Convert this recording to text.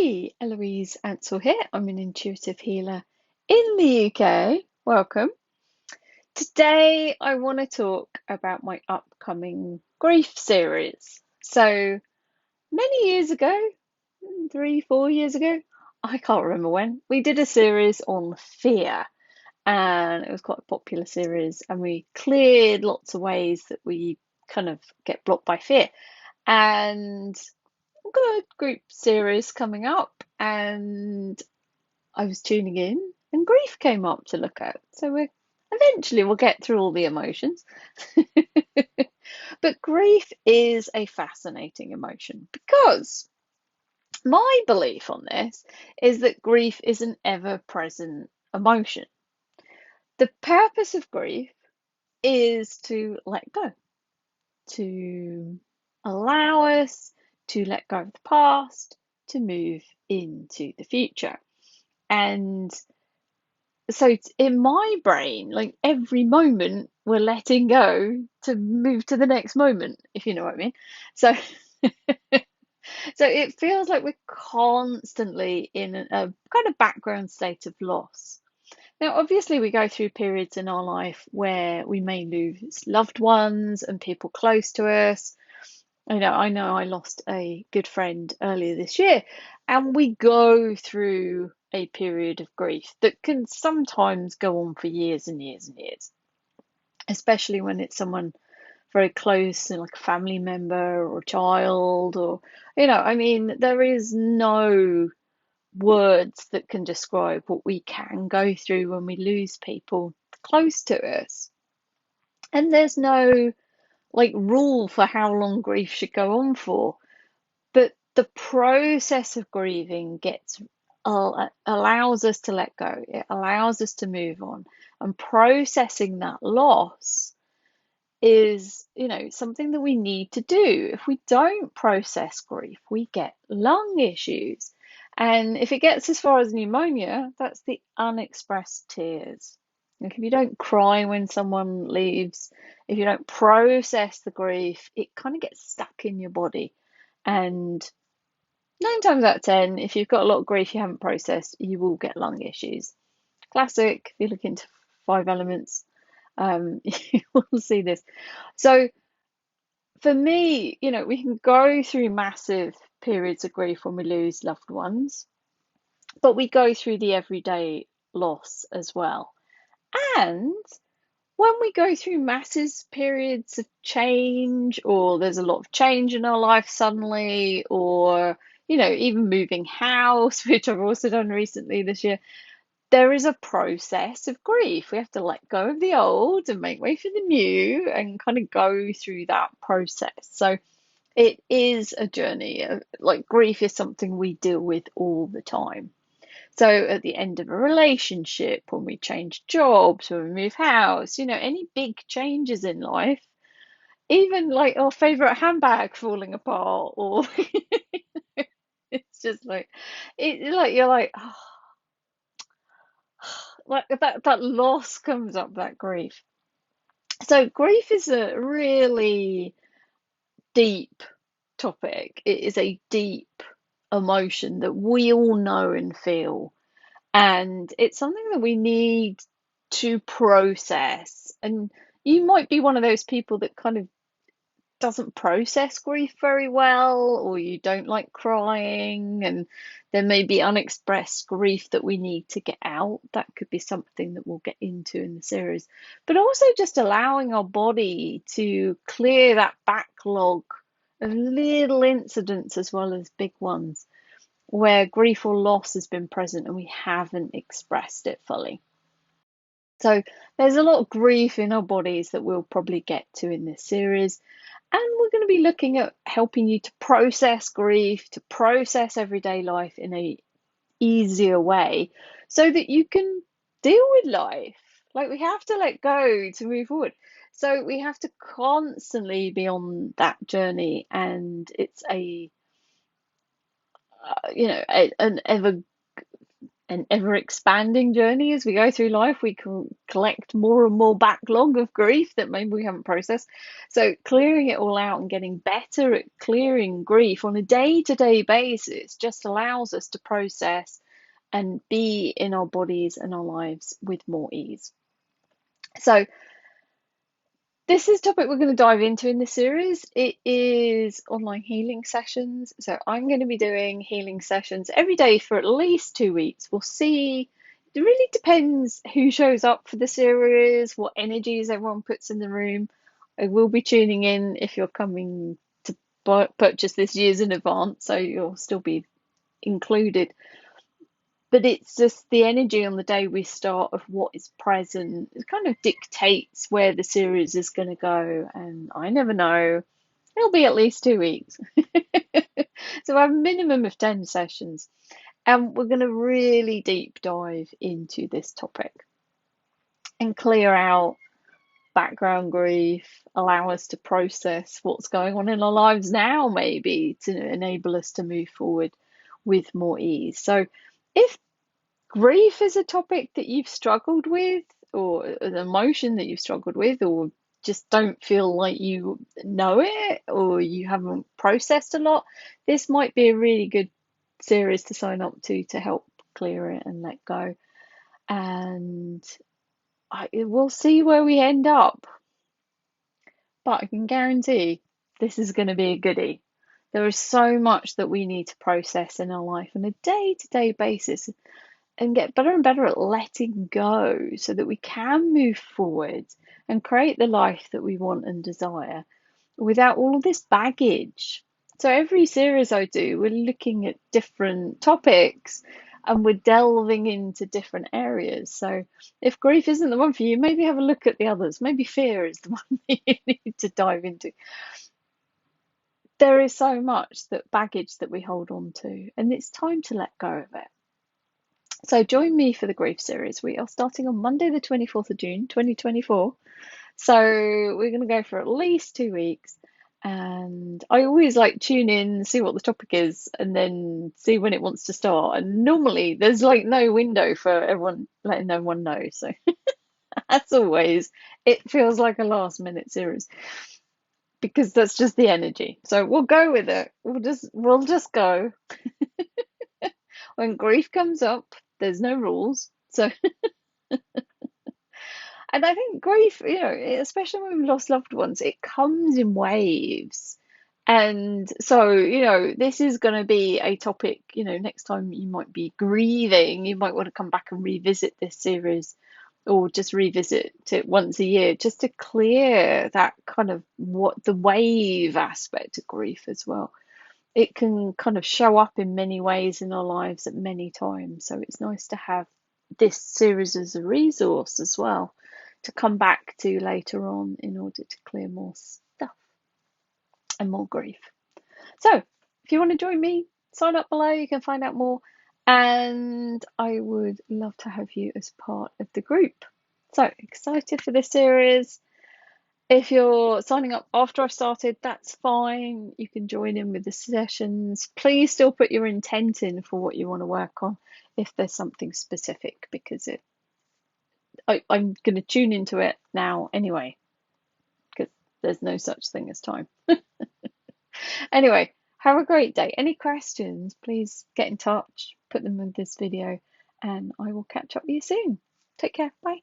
Hey, Eloise Ansell here. I'm an intuitive healer in the UK. Welcome. Today, I want to talk about my upcoming grief series. So, many years ago, 3, 4 years ago, I can't remember when, we did a series on fear, and it was quite a popular series, and we cleared lots of ways that we kind of get blocked by fear. And I've got a group series coming up, and I was tuning in, and grief came up to look at. So we'll get through all the emotions. But grief is a fascinating emotion because my belief on this is that grief is an ever-present emotion. The purpose of grief is to let go, to allow us to let go of the past, to move into the future. And so in my brain, like every moment we're letting go to move to the next moment, if you know what I mean. So so it feels like we're constantly in a kind of background state of loss. Now, obviously, we go through periods in our life where we may lose loved ones and people close to us. I know I lost a good friend earlier this year, and we go through a period of grief that can sometimes go on for years and years and years, especially when it's someone very close and like a family member or a child, or, there is no words that can describe what we can go through when we lose people close to us. And there's no like rule for how long grief should go on for. But the process of grieving allows us to let go. It allows us to move on. And processing that loss is, something that we need to do. If we don't process grief, we get lung issues. And if it gets as far as pneumonia, that's the unexpressed tears. Like if you don't cry when someone leaves, if you don't process the grief, it kind of gets stuck in your body. And 9 times out of 10, if you've got a lot of grief you haven't processed, you will get lung issues. Classic, if you look into Five Elements, you will see this. So for me, we can go through massive periods of grief when we lose loved ones, but we go through the everyday loss as well. And when we go through massive periods of change, or there's a lot of change in our life suddenly, or, even moving house, which I've also done recently this year, there is a process of grief. We have to let go of the old and make way for the new and kind of go through that process. So it is a journey. Like grief is something we deal with all the time. So at the end of a relationship, when we change jobs, when we move house, any big changes in life, even like our favorite handbag falling apart, or it's just like you're like, oh, like that loss comes up, that grief. So grief is a really deep topic. It is a deep emotion that we all know and feel. And it's something that we need to process. And you might be one of those people that kind of doesn't process grief very well, or you don't like crying, and there may be unexpressed grief that we need to get out. That could be something that we'll get into in the series. But also just allowing our body to clear that backlog of little incidents as well as big ones where grief or loss has been present and we haven't expressed it fully. So there's a lot of grief in our bodies that we'll probably get to in this series. And we're going to be looking at helping you to process grief, to process everyday life in a easier way so that you can deal with life. Like we have to let go to move forward. So we have to constantly be on that journey, and it's an ever an ever expanding journey as we go through life. We can collect more and more backlog of grief that maybe we haven't processed. So, clearing it all out and getting better at clearing grief on a day-to-day basis just allows us to process and be in our bodies and our lives with more ease. So, this is a topic we're going to dive into in this series. It is online healing sessions. So I'm going to be doing healing sessions every day for at least 2 weeks. We'll see. It really depends who shows up for the series, what energies everyone puts in the room. I will be tuning in if you're coming to purchase this years in advance, so you'll still be included. But it's just the energy on the day we start of what is present. It kind of dictates where the series is going to go, and I never know. It'll be at least 2 weeks. So I have a minimum of 10 sessions, and we're going to really deep dive into this topic and clear out background grief, allow us to process what's going on in our lives now, maybe to enable us to move forward with more ease. So if grief is a topic that you've struggled with, or an emotion that you've struggled with, or just don't feel like you know it, or you haven't processed a lot, this might be a really good series to sign up to help clear it and let go. And we'll see where we end up. But I can guarantee this is going to be a goodie. There is so much that we need to process in our life on a day-to-day basis and get better and better at letting go so that we can move forward and create the life that we want and desire without all of this baggage. So every series I do, we're looking at different topics and we're delving into different areas. So if grief isn't the one for you, maybe have a look at the others. Maybe fear is the one that you need to dive into. There is so much that baggage that we hold on to, and it's time to let go of it. So join me for the grief series. We are starting on Monday, the 24th of June, 2024. So we're going to go for at least 2 weeks. And I always like tune in, see what the topic is, and then see when it wants to start. And normally there's like no window for everyone letting everyone know. So as always, it feels like a last minute series because that's just the energy. So we'll go with it. We'll just go. When grief comes up, there's no rules. So and I think grief, especially when we've lost loved ones, it comes in waves. And so, this is going to be a topic, next time you might be grieving, you might want to come back and revisit this series or just revisit it once a year just to clear that kind of what the wave aspect of grief as well. It can kind of show up in many ways in our lives at many times. So it's nice to have this series as a resource as well to come back to later on in order to clear more stuff and more grief. So if you want to join me, sign up below, you can find out more. And I would love to have you as part of the group. So excited for this series. If you're signing up after I've started, that's fine. You can join in with the sessions. Please still put your intent in for what you want to work on if there's something specific, because I'm going to tune into it now anyway, because there's no such thing as time. Anyway, have a great day. Any questions, please get in touch, put them in this video, and I will catch up with you soon. Take care. Bye.